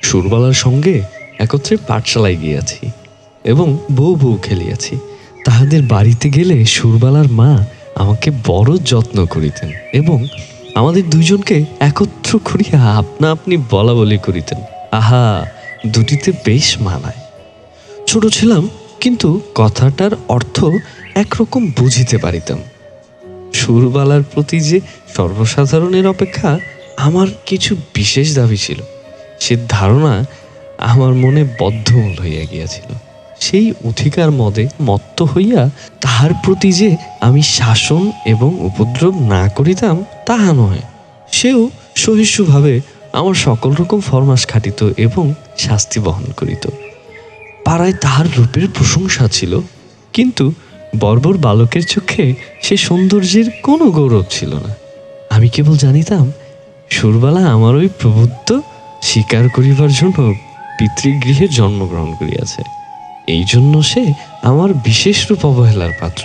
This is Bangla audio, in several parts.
সুরবালার সঙ্গে একত্রে পাঠশালায় গিয়াছি এবং বউ বউ খেলিয়াছি। তাহাদের বাড়িতে গেলে সুরবালার মা আমাকে বড় যত্ন করিতেন এবং আমাদের দুইজনকে একত্র করিয়া আপনা আপনি বলা বলি করিতেন। আহা, দুটিতে বেশ মানায়। ছোট ছিলাম, কিন্তু কথাটার অর্থ একরকম বুঝিতে পারিতাম। সুরবালার প্রতি যে সর্বসাধারণের অপেক্ষা আমার কিছু বিশেষ দাবি ছিল, সে ধারণা আমার মনে বদ্ধমূল হইয়া গিয়াছিল। সেই অধিকার মদে মত্ত হইয়া তাহার প্রতি যে আমি শাসন এবং উপদ্রব না করিতাম তাহা নয়। সেও সহিষ্ণুভাবে আমার সকল রকম ফরমাস খাটিত এবং শাস্তি বহন করিত। পাড়ায় তাহার রূপের প্রশংসা ছিল, কিন্তু বর্বর বালকের চোখে সে সৌন্দর্যের কোনো গৌরব ছিল না। আমি কেবল জানিতাম সুরবালা আমার ওই প্রবুদ্ধ স্বীকার করিবার জন্য পিতৃগৃহে জন্মগ্রহণ করিয়াছে। এই জন্য সে আমার বিশেষ রূপ অবহেলার পাত্র।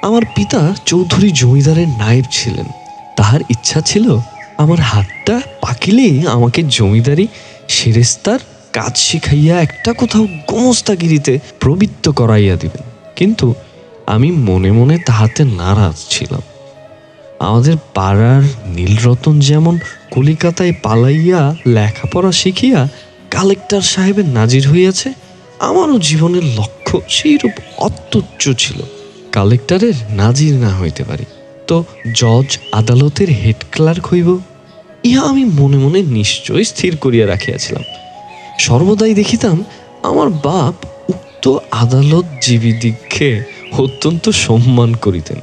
আমার পিতা চৌধুরী জমিদারের নায়েব ছিলেন। তাহার ইচ্ছা ছিল আমার হাতটা পাকিলেই আমাকে জমিদারি সেরেস্তার কাজ শিখাইয়া একটা কোথাও গোমস্তাগিরিতে প্রবৃত্ত করাইয়া দিবেন, কিন্তু আমি মনে মনে তাহাতে নারাজ ছিলাম। আমাদের পাড়ার নীলরতন যেমন কলিকাতায় পালাইয়া লেখাপড়া শিখিয়া কালেক্টর সাহেবের নাজির হইয়াছে, আমারও জীবনের লক্ষ্য সেইরূপ অত্যুচ্চ ছিল। কালেক্টরের নাজির না হইতে পারি তো জজ আদালতের হেড ক্লার্ক হইব, ইহা আমি মনে মনে নিশ্চয় স্থির করিয়া রাখিয়াছিলাম। সর্বদাই দেখিতাম আমার বাপ উক্ত আদালতজীবীদিগকে অত্যন্ত সম্মান করিতেন।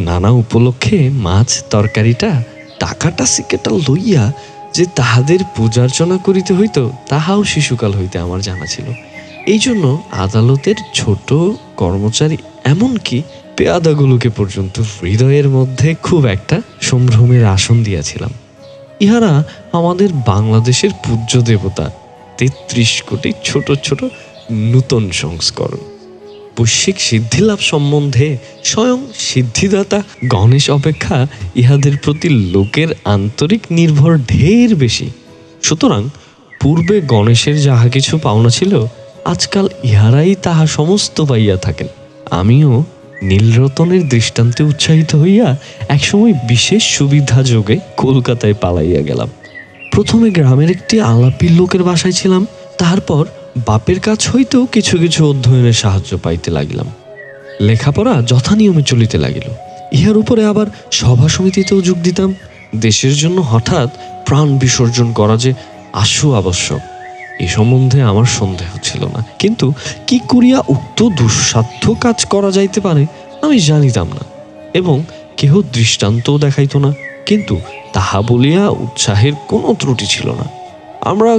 নানা উপলক্ষে মাছ তরকারিটা টাকাটা সিকেটা লইয়া যে তাহাদের পূজার্চনা করিতে হইত, তাহাও শিশুকাল হইতে আমার জানা ছিল। এই জন্য আদালতের ছোট কর্মচারী এমনকি পেয়াদাগুলোকে পর্যন্ত হৃদয়ের মধ্যে খুব একটা সম্ভ্রমের আসন দিয়াছিলাম। ইহারা আমাদের বাংলাদেশের পূজ্য দেবতা ৩৩ কোটি ছোট ছোট নূতন সংস্করণ। বৈশ্বিক সিদ্ধিলাভ সম্বন্ধে স্বয়ং সিদ্ধিদাতা গণেশ অপেক্ষা ইহাদের প্রতি লোকের আন্তরিক নির্ভর ঢের বেশি। সুতরাং পূর্বে গণেশের যাহা কিছু পাওনা ছিল, আজকাল ইহারাই তাহা সমস্ত পাইয়া থাকেন। আমিও নীলরতনের দৃষ্টান্তে উৎসাহিত হইয়া একসময় বিশেষ সুবিধা যোগে কলকাতায় পালাইয়া গেলাম। প্রথমে গ্রামের একটি আলাপি লোকের বাসায় ছিলাম, তারপর বাপের কাছ হইতেও কিছু কিছু অধ্যয়নের সাহায্য পাইতে লাগিলাম। লেখাপড়া যথানিয়মে চলিতে লাগিল। ইহার উপরে আবার সভা সমিতিতেও যোগ দিতাম। দেশের জন্য হঠাৎ প্রাণ বিসর্জন করা যে আশু আবশ্যক, এ সম্বন্ধে আমার সন্দেহ ছিল না, কিন্তু কি করিয়া উক্ত দুঃসাধ্য কাজ করা যাইতে পারে আমি জানিতাম না, এবং কেহ দৃষ্টান্তও দেখাইত না। কিন্তু তাহা বলিয়া উৎসাহের কোনো ত্রুটি ছিল না। আমরা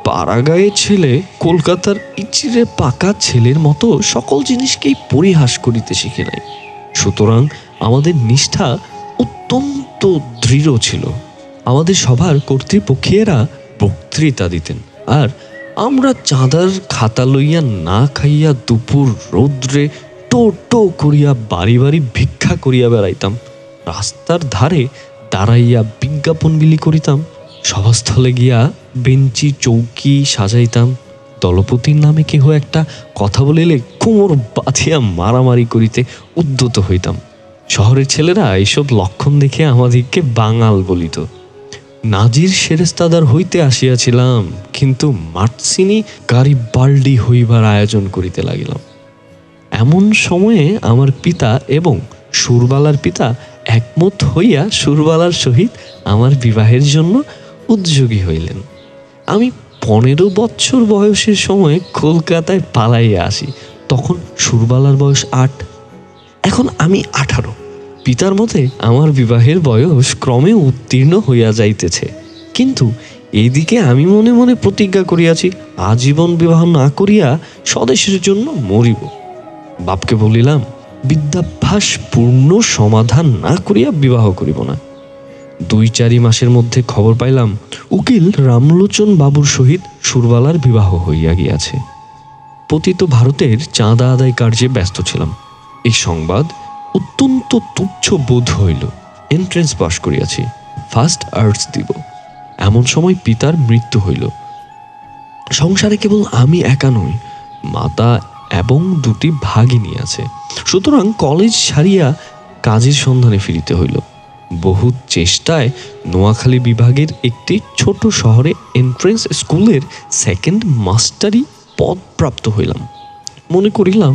পাড়াগাঁয়ের ছেলে কলকাতার ইচিরে পাকা ছেলের মতো সকল জিনিসকেই পরিহাস করিতে শিখে নাই। সুতরাং আমাদের নিষ্ঠা অত্যন্ত দৃঢ় ছিল। আমাদের সভার কর্তৃপক্ষীয়রা বক্তৃতা দিতেন, আর আমরা চাঁদার খাতা লইয়া না খাইয়া দুপুর রৌদ্রে টো টো করিয়া বাড়ি বাড়ি ভিক্ষা করিয়া বেড়াইতাম। রাস্তার ধারে দাঁড়াইয়া বিজ্ঞাপন বিলি করিতাম। সভাস্থলে গিয়া বেঞ্চি চৌকি সাজাইতাম। দলপতির নামে কেহ একটা কথা বলিলে কোমর বাঁধিয়া মারামারি করিতে উদ্যত হইতাম। শহরের ছেলেরা এইসব লক্ষণ দেখে আমাদিগকে বাঙাল বলিত। নাজির সেরেস্তাদার হইতে আসিয়াছিলাম, কিন্তু মার্সিনি গারিবাল্ডি হইবার আয়োজন করিতে লাগিলাম। এমন সময়ে আমার পিতা এবং সুরবালার পিতা একমত হইয়া সুরবালার সহিত আমার বিবাহের জন্য উদ্যোগী হইলেন। আমি 15 বৎসর বয়সের সময় কলকাতায় পালাইয়া আসি। তখন সুরবালার বয়স 8, এখন আমি 18। পিতার মতে আমার বিবাহের বয়স ক্রমে উত্তীর্ণ হইয়া যাইতেছে, কিন্তু এইদিকে আমি মনে মনে প্রতিজ্ঞা করিয়াছি আজীবন বিবাহ না করিয়া স্বদেশের জন্য মরিব। বাপকে বলিলাম বিদ্যাভ্যাস পূর্ণ সমাধান না করিয়া বিবাহ করিব না। 2-4 মাসের মধ্যে খবর পাইলাম উকিল রামলোচন বাবুর সহিত সুরবালার বিবাহ হইয়া গিয়াছে। পতিত ভারতের চাঁদা আদায় কার্যে ব্যস্ত ছিলাম। এই সংবাদ অত্যন্ত তুচ্ছ বোধ হইল। এন্ট্রেন্স পাশ করিয়াছি, ফার্স্ট আর্টস দিব। এমন সময় পিতার মৃত্যু হইল। সংসারে কেবল আমি একা নই, মাতা এবং দুটি ভাগিনী আছে। সুতরাং কলেজ ছাড়িয়া কাজের সন্ধানে ফিরিতে হইল। বহু চেষ্টায় নোয়াখালী বিভাগের একটি ছোট শহরে এন্ট্রেন্স স্কুলের সেকেন্ড মাস্টারি পদ প্রাপ্ত হইলাম। মনে করিলাম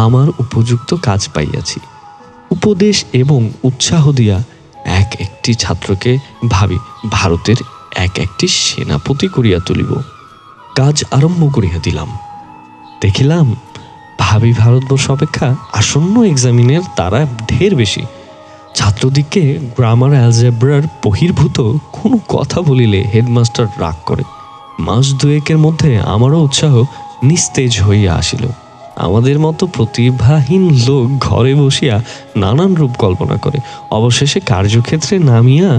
আমার উপযুক্ত কাজ পাইয়াছি। উপদেশ এবং উৎসাহ দিয়া একটি ছাত্রকে ভাবি ভারতের একটি সেনাপতি করিয়া তুলিব। কাজ আরম্ভ করিয়া দিলাম। দেখিলাম ভাবি ভারতবর্ষ অপেক্ষা আসন্ন এক্সামিনের তারা ঢের বেশি। ছাত্রদিগকে গ্রামার অ্যালজেব্রার বহির্ভূত কোনো কথা বলিলে হেডমাস্টার রাগ করে। মাস দুয়েকের মধ্যে আমারও উৎসাহ নিস্তেজ হইয়া আসিল। আমাদের মতো প্রতিভাহীন লোক ঘরে বসিয়া নানান রূপ কল্পনা করে, অবশেষে কার্যক্ষেত্রে নামিয়া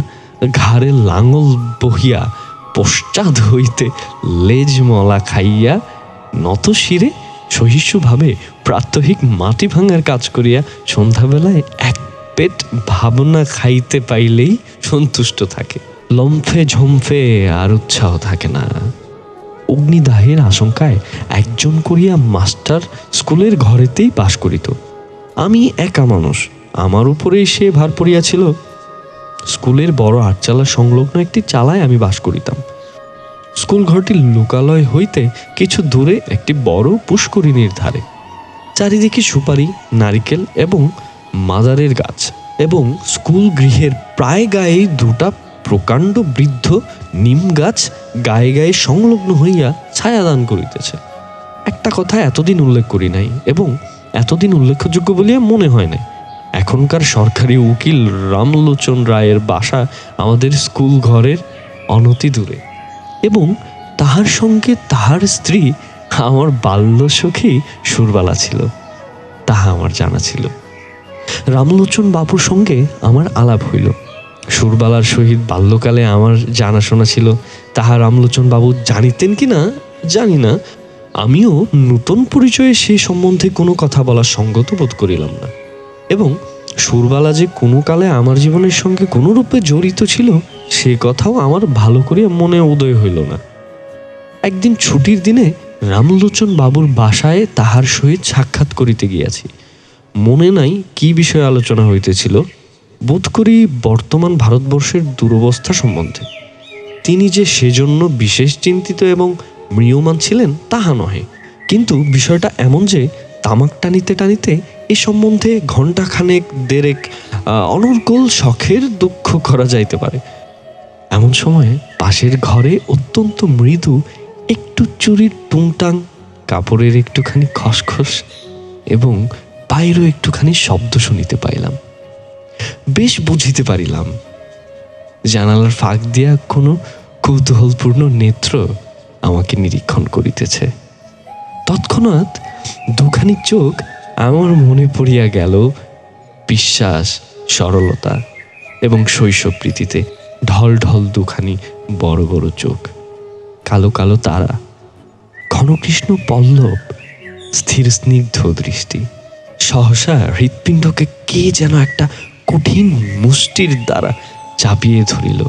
ঘাড়ে লাঙল বহিয়া পশ্চাৎ হইতে লেজ মলা খাইয়া নত শিরে সহিষ্ণুভাবে প্রাত্যহিক মাটি ভাঙার কাজ করিয়া সন্ধ্যাবেলায় এক পেট ভাবনা খাইতে পাইলেই সন্তুষ্ট থাকে। লম্ফে ঝম্ফে আর উৎসাহ থাকে না। অগ্নিদাহের আশঙ্কায় একজন করিয়া মাস্টার স্কুলের ঘরেতেই বাস করিত। আমি একা মানুষ, আমার উপরেই সে ভার পড়িয়াছিল। স্কুলের বড় আটচালা সংলগ্ন একটি চালায় আমি বাস করিতাম। স্কুল ঘরটির লোকালয় হইতে কিছু দূরে একটি বড় পুষ্করিণীর ধারে। চারিদিকে সুপারি, নারিকেল এবং মাদারের গাছ, এবং স্কুল গৃহের প্রায় গায়ে দুটা প্রকাণ্ড বৃদ্ধ নিম গাছ গায়ে গায়ে সংলগ্ন হইয়া ছায়াদান করিতেছে। একটা কথা এতদিন উল্লেখ করি নাই এবং এতদিন উল্লেখযোগ্য বলিয়া মনে হয় নাই। এখনকার সরকারি উকিল রামলোচন রায়ের বাসা আমাদের স্কুল ঘরের অনতি দূরে, এবং তাহার সঙ্গে তাহার স্ত্রী আমার বাল্যসখী সুরবালা ছিল, তাহা আমার জানা ছিল। রামলোচন বাবুর সঙ্গে আমার আলাপ হইল। সুরবালার সহিত বাল্যকালে আমার জানাশোনা ছিল, তাহা রামলোচন বাবু জানিতেন কি না জানি না। আমিও নূতন পরিচয়ে সে সম্বন্ধে কোনো কথা বলার সঙ্গত বোধ করিলাম না, এবং সুরবালা যে কোনো কালে আমার জীবনের সঙ্গে কোনো রূপে জড়িত ছিল সে কথাও আমার ভালো করিয়া মনে উদয় হইল না। একদিন ছুটির দিনে রামলোচন বাবুর বাসায় তাহার সহিত সাক্ষাৎ করিতে গিয়াছি। মনে নাই কি বিষয়ে আলোচনা হইতেছিল, বোধ করি বর্তমান ভারতবর্ষের দুরবস্থা সম্বন্ধে। তিনি যে সেজন্য বিশেষ চিন্তিত এবং ম্রিয়মাণ ছিলেন তাহা নহে, কিন্তু বিষয়টা এমন যে তামাক টানিতে টানিতে এ সম্বন্ধে ঘণ্টাখানেক দেড়েক অনর্গল শখের দুঃখ করা যাইতে পারে। এমন সময়ে পাশের ঘরে অত্যন্ত মৃদু একটু চুরির টুংটাং, কাপড়ের একটুখানি খসখস এবং পায়েরও একটুখানি শব্দ শুনিতে পাইলাম। বেশ বুঝিতে পারিলাম জানালার ফাঁক দিয়া কোনো কৌতূহলপূর্ণ নেত্র আমাকে নিরীক্ষণ করিতেছে। তৎক্ষণাৎ দুখানি চোখ আমার মনে পড়িয়া গেল বিশ্বাস, সরলতা এবং শৈশব প্রীতিতে ঢল ঢল দুখানি বড় বড় চোখ, কালো কালো তারা, ঘনকৃষ্ণ পল্লব, স্থির স্নিগ্ধ দৃষ্টি। সহসা হৃৎপিণ্ডকে কে যেন একটা কঠিন মুষ্টির দ্বারা চাপিয়ে ধরিল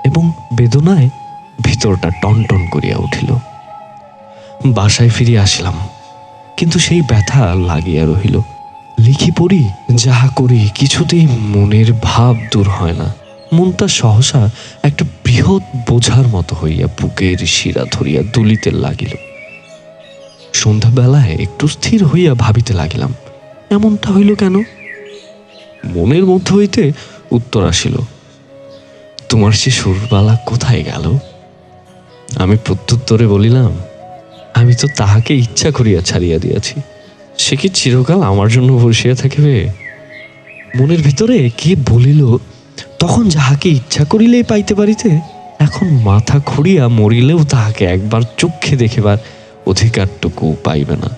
এবং বেদনায় ভিতরটা টনটন করিয়া উঠিল। বাসায় ফিরিয়া আসলাম, কিন্তু সেই ব্যথা লাগিয়া রহিল। লিখি পড়ি, যাহা করি কিছুতেই মনের ভাব দূর হয় না। মনটা সহসা একটা বৃহৎ বোঝার মতো হইয়া বুকের শিরা ধরিয়া দুলিতে লাগিল। সন্ধ্যাবেলায় একটু স্থির হইয়া ভাবিতে লাগিলাম, এমনটা হইল কেন? মনের মধ্য হইতে উত্তর আসিল, তোমার সে সুরবালা কোথায় গেল? আমি প্রত্যুত্তরে বলিলাম, আমি তো তাহাকে ইচ্ছা করিয়া ছাড়িয়া দিয়াছি, সে কি চিরকাল আমার জন্য বসিয়া থাকিবে? মনের ভিতরে কে বলিল, তখন যাহাকে ইচ্ছা করিলেই পাইতে পারিতে, এখন মাথা খুঁড়িয়া মরিলেও তাহাকে একবার চক্ষে দেখিবার অধিকারটুকু পাইবে না।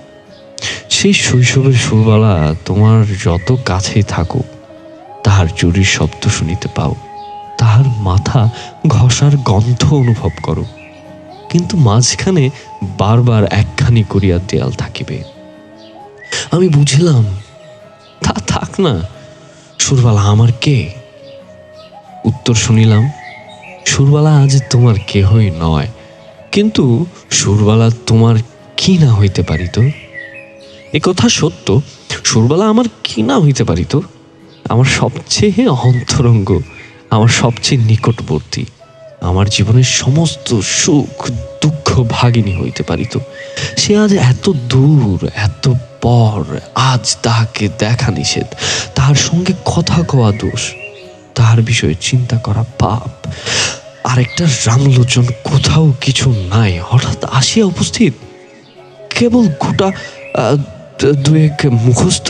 সেই শৈশবের সুরবালা তোমার যত কাছেই থাকুক, তাহার চুরির শব্দ শুনিতে পাও, তাহার মাথা ঘষার গন্ধ অনুভব করো, কিন্তু মাঝখানে বারবার একখানি করিয়া দেয়াল থাকিবে। আমি বুঝিলাম, তা থাক না, সুরবালা আমার কে? উত্তর শুনিলাম, সুরবালা আজ তোমার কেহই নয়, কিন্তু সুরবালা তোমার কি না হইতে পারিত? এ কথা সত্য, সুরবালা আমার কি না হইতে পারিত? আমার সবচেয়ে অন্তরঙ্গ, আমার সবচেয়ে নিকটবর্তী, আমার জীবনের সমস্ত সুখ দুঃখ ভাগিনী হইতে পারিত। সে আজ এত দূর, এত পর, আজ তাহাকে দেখা নিষেধ, তাহার সঙ্গে কথা কওয়া দোষ, তাহার বিষয়ে চিন্তা করা পাপ। আর একটা রামলোচন কোথাও কিছু নাই, হঠাৎ আসিয়া উপস্থিত, কেবল গোটা দুয়েক মুখস্থ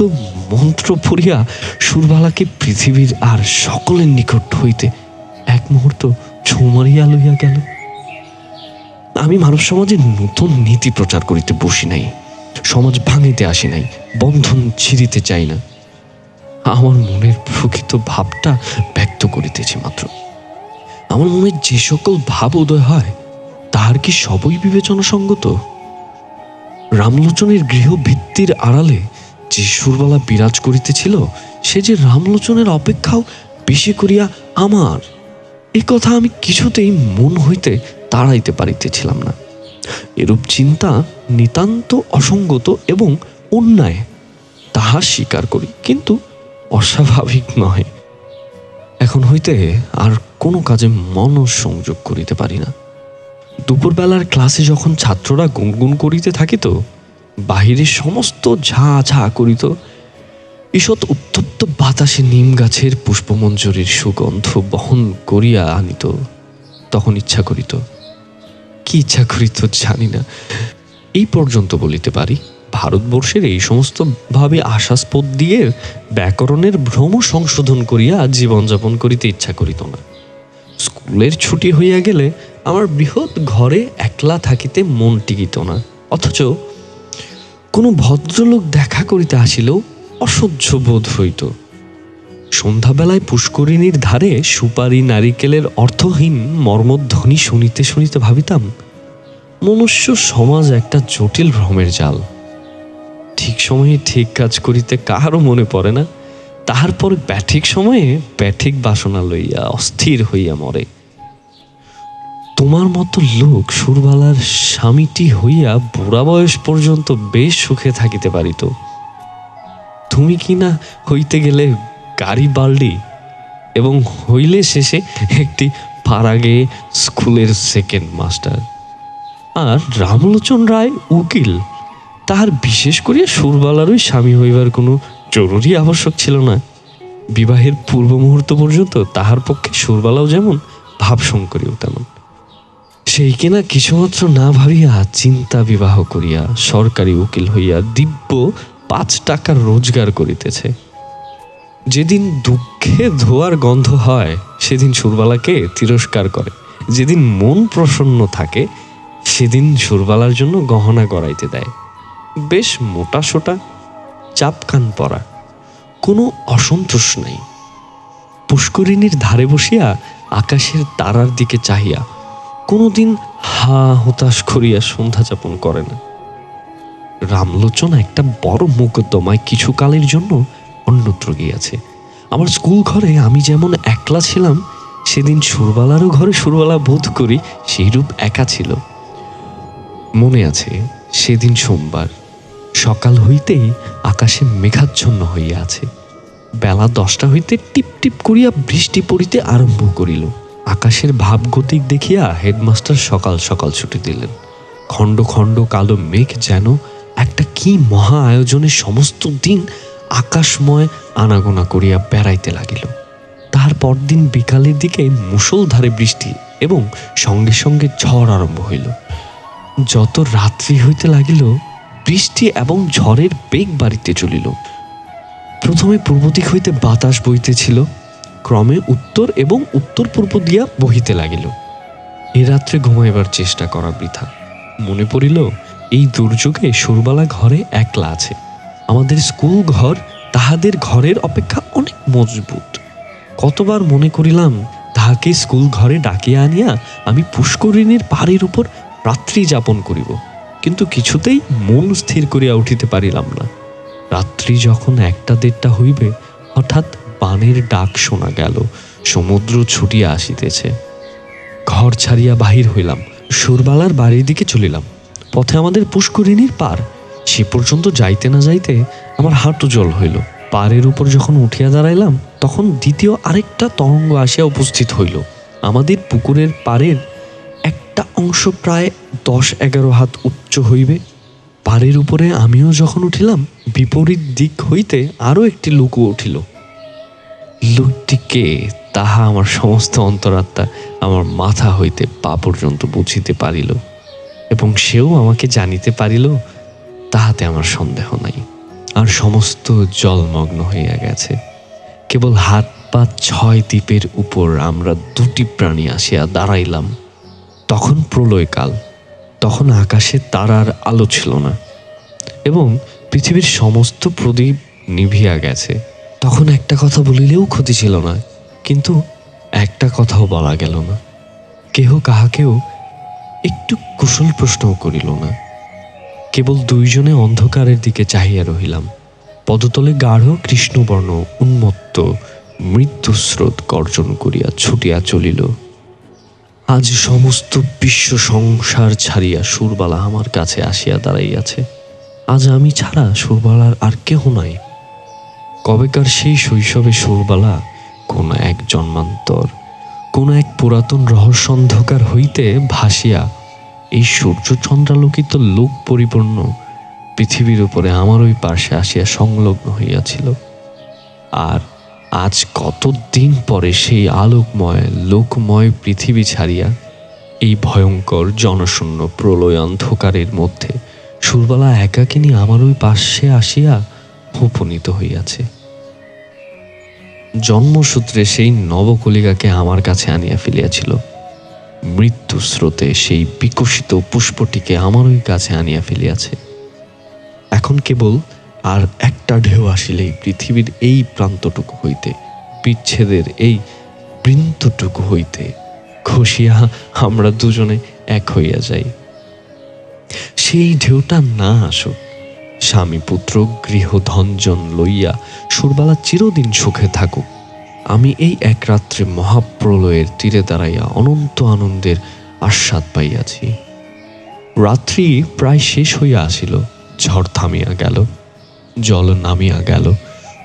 মন্ত্র পড়িয়া সুরবালাকে পৃথিবীর আর সকলের নিকট হইতে এক মুহূর্ত ছোঁ মারিয়া লইয়া গেল। আমি মানব সমাজে নতুন নীতি প্রচার করিতে বসি নাই, সমাজ ভাঙিতে আসি নাই, বন্ধন ছিঁড়িতে চাই না। আমার মনের প্রকৃত ভাবটা ব্যক্ত করিতেছি মাত্র। আমার মনে যে সকল ভাব উদয় হয়, তাহার কি সবই বিবেচনা সঙ্গত? রামলোচনের গৃহ ভিত্তির আড়ালে যে সুরবালা বিরাজ করিতেছিল, সে যে রামলোচনের অপেক্ষাও বেশি করিয়া আমার, এ কথা আমি কিছুতেই মন হইতে তাড়াইতে পারিতেছিলাম না। এরূপ চিন্তা নিতান্ত অসঙ্গত এবং অন্যায়, তাহা স্বীকার করি, কিন্তু অস্বাভাবিক নহে। এখন হইতে আর কোনো কাজে মন সংযোগ করিতে পারি না। দুপুরবেলার ক্লাসে যখন ছাত্ররা গুনগুন করিতে থাকিত, বাহিরে সমস্ত ঝা ঝা করিত, ঈষৎ উত্তপ্ত বাতাসে নিম গাছের পুষ্পমঞ্জরির সুগন্ধ বহন করিয়া আনিত, তখন ইচ্ছা করিত, কি ইচ্ছা করিত জানি না, এই পর্যন্ত বলিতে পারি, ভারতবর্ষের এই সমস্ত ভাবে আশাস্পদ দিয়ে ব্যাকরণের ভ্রম সংশোধন করিয়া জীবনযাপন করিতে ইচ্ছা করিত না। স্কুলের ছুটি হইয়া গেলে আমার বৃহৎ ঘরে একলা থাকিতে মন টিকিত না, অথচ কোনো ভদ্রলোক দেখা করিতে আসিলেও অসহ্য বোধ হইত। সন্ধ্যাবেলায় পুষ্করিণীর ধারে সুপারি নারিকেলের অর্থহীন মর্মধ্বনি শুনিতে শুনিতে ভাবিতাম, মনুষ্য সমাজ একটা জটিল ভ্রমের জাল। ঠিক সময়ে ঠিক কাজ করিতে কাহারও মনে পড়ে না, তাহার পরে ব্যাঠিক সময়ে ব্যাঠিক বাসনা লইয়া অস্থির হইয়া মরে। তোমার মতো লোক সুরবালার স্বামীটি হইয়া বুড়া বয়স পর্যন্ত বেশ সুখে থাকিতে পারিত। তুমি কি না হইতে গেলে গাড়ি বাল্ডি, এবং হইলে শেষে একটি পাড়াগে স্কুলের সেকেন্ড মাস্টার। আর রামলোচন রায় উকিল, তাহার বিশেষ করিয়া সুরবালারই স্বামী হইবার কোনো জরুরি আবশ্যক ছিল না। বিবাহের পূর্ব মুহূর্ত পর্যন্ত তাহার পক্ষে সুরবালাও যেমন, ভাবশঙ্করীও তেমন। সেই কিনা কিছুমাত্র না ভাবিয়া চিন্তা বিবাহ করিয়া সরকারি উকিল হইয়া দিব্য 5 টাকার রোজগার করিতেছে। যেদিন দুঃখে ধোয়ার গন্ধ হয়, সেদিন সুরবালাকে তিরস্কার করে, যেদিন মন প্রসন্ন থাকে, সেদিন সুরবালার জন্য গহনা গড়াইতে দেয়। বেশ মোটা সোটা, চাপকান পরা, কোনো অসন্তোষ নাই। পুষ্করিণীর ধারে বসিয়া আকাশের তারার দিকে চাহিয়া কোনোদিন হা হতাশ করিয়া সন্ধ্যা যাপন করে না। রামলোচন একটা বড় মোকদ্দমায় কিছুকালের জন্য অন্যত্র গিয়াছে। আমার স্কুল ঘরে আমি যেমন একলা ছিলাম, সেদিন সুরবালারও ঘরে সুরবালা বোধ করি সেইরূপ একা ছিল। মনে আছে, সেদিন সোমবার সকাল হইতেই আকাশে মেঘাচ্ছন্ন হইয়া আছে। বেলা 10টা হইতে টিপ টিপ করিয়া বৃষ্টি পড়িতে আরম্ভ করিল। আকাশের ভাবগতিক দেখিয়া হেডমাস্টার সকাল সকাল ছুটি দিলেন। খণ্ড খণ্ড কালো মেঘ যেন একটা কি মহা আয়োজনে সমস্ত দিন আকাশময় আনাগোনা করিয়া বেড়াইতে লাগিল। তার পরদিন বিকালের দিকে মুষলধারে বৃষ্টি এবং সঙ্গে সঙ্গে ঝড় আরম্ভ হইল। যত রাত্রি হইতে লাগিল, বৃষ্টি এবং ঝড়ের বেগ বাড়িতে চলিল। প্রথমে পূর্ব দিক হইতে বাতাস বইতেছিল, ক্রমে উত্তর এবং উত্তর পূর্ব দিয়া বহিতে লাগিল। এ রাত্রে ঘুমাইবার চেষ্টা করা বৃথা। মনে পড়িল, এই দুর্যোগে সুরবালা ঘরে একলা আছে। আমাদের স্কুল ঘর তাহাদের ঘরের অপেক্ষা অনেক মজবুত। কতবার মনে করিলাম, তাহাকে স্কুল ঘরে ডাকিয়া আনিয়া আমি পুষ্করিণীর পাড়ের উপর রাত্রি যাপন করিব, কিন্তু কিছুতেই মন স্থির করিয়া উঠিতে পারিলাম না। রাত্রি যখন 1টা-1:30 হইবে, হঠাৎ বানের ডাক শোনা গেল, সমুদ্র ছুটিয়া আসিতেছে। ঘর ছাড়িয়া বাহির হইলাম, সুরবালার বাড়ির দিকে চলিলাম। পথে আমাদের পুষ্করিণীর পার, সে পর্যন্ত যাইতে না যাইতে আমার হাঁটু জল হইল। পাড়ের উপর যখন উঠিয়া দাঁড়াইলাম, তখন দ্বিতীয় আরেকটা তরঙ্গ আসিয়া উপস্থিত হইল। আমাদের পুকুরের পাড়ের একটা অংশ প্রায় 10-11 হাত উচ্চ হইবে। পাড়ের উপরে আমিও যখন উঠিলাম, বিপরীত দিক হইতে আরও একটি লুকু উঠিল। লোকটি কে তাহা আমার সমস্ত অন্তরাত্মা আমার মাথা হইতে পা পর্যন্ত বুঝিতে পারিল, এবং সেও আমাকে জানিতে পারিল, তাহাতে আমার সন্দেহ নাই। আর সমস্ত জলমগ্ন হইয়া গেছে। কেবল হাত পা 6 দ্বীপের উপর আমরা দুটি প্রাণী আসিয়া দাঁড়াইলাম। তখন প্রলয়কাল, তখন আকাশে তারার আলো ছিল না, এবং পৃথিবীর সমস্ত প্রদীপ নিভিয়া গেছে। তখন একটা কথা বলিলেও ক্ষতি ছিল না, কিন্তু একটা কথাও বলা গেল না। কেহ কাহাকেও একটু কুশল প্রশ্নও করিল না। কেবল দুইজনে অন্ধকারের দিকে চাহিয়া রহিলাম। পদতলে গাঢ় কৃষ্ণবর্ণ উন্মত্ত মৃত্যুস্রোত গর্জন করিয়া ছুটিয়া চলিল। আজ সমস্ত বিশ্ব সংসার ছাড়িয়া সুরবালা আমার কাছে আসিয়া দাঁড়াইয়াছে। আজ আমি ছাড়া সুরবালার আর কেহ নাই। কবেকার সেই শৈশবে সুরবালা কোন এক জন্মান্তর, কোন এক পুরাতন রহস্য অন্ধকার হইতে ভাসিয়া এই সূর্য চন্দ্রালোকিত লোক পরিপূর্ণ পৃথিবীর উপরে আমার ওই পার্শ্বে আসিয়া সংলগ্ন হইয়াছিল। আর আজ কতদিন পরে সেই আলোকময় লোকময় পৃথিবী ছাড়িয়া এই ভয়ঙ্কর জনশূন্য প্রলয় অন্ধকারের মধ্যে সুরবালা একাকিনী আমার ওই পার্শ্বে আসিয়া উপনীত হইয়াছে। জন্মসূত্রে সেই নবকলিকাকে আমার কাছে আনিয়া ফেলিয়াছিল। মৃত্যু স্রোতে সেই বিকশিত পুষ্পটিকে আমার ওই কাছে আনিয়া ফেলিয়াছে। এখন কেবল আর একটা ঢেউ আসিলেই পৃথিবীর এই প্রান্তটুকু হইতে, বিচ্ছেদের এই বৃন্তটুকু হইতে খসিয়া আমরা দুজনে এক হইয়া যাই। সেই ঢেউটা না আসুক, স্বামী পুত্র গৃহ ধনজন লইয়া সুরবালা চিরদিন সুখে থাকুক। আমি এই এক রাত্রে মহাপ্রলয়ের তীরে দাঁড়াইয়া অনন্ত আনন্দের আস্বাদ পাইয়াছি। রাত্রি প্রায় শেষ হইয়া আসিল। ঝড় থামিয়া গেল, জল নামিয়া গেল।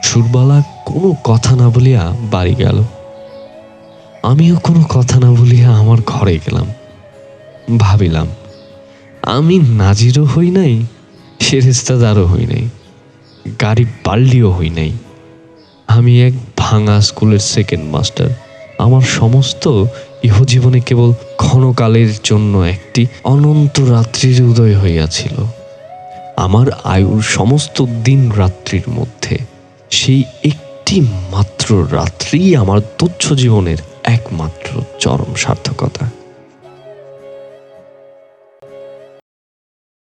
সুরবালা কোনো কথা না বলিয়া বাড়ি গেল। আমিও কোনো কথা না বলিয়া আমার ঘরে গেলাম। ভাবিলাম, আমি নাজিরও হই নাই, ফেরেশতাদারও হই নাই, গাড়ি পাল্লিও হই নাই। আমি এক ভাঙা স্কুলের সেকেন্ড মাস্টার। আমার সমস্ত ইহজীবনে কেবল ক্ষণকালের জন্য একটি অনন্ত রাত্রির উদয় হইয়াছিল। আমার আয়ুর সমস্ত দিন রাত্রির মধ্যে সেই একটি মাত্র রাত্রি আমার তুচ্ছ জীবনের একমাত্র চরম সার্থকতা।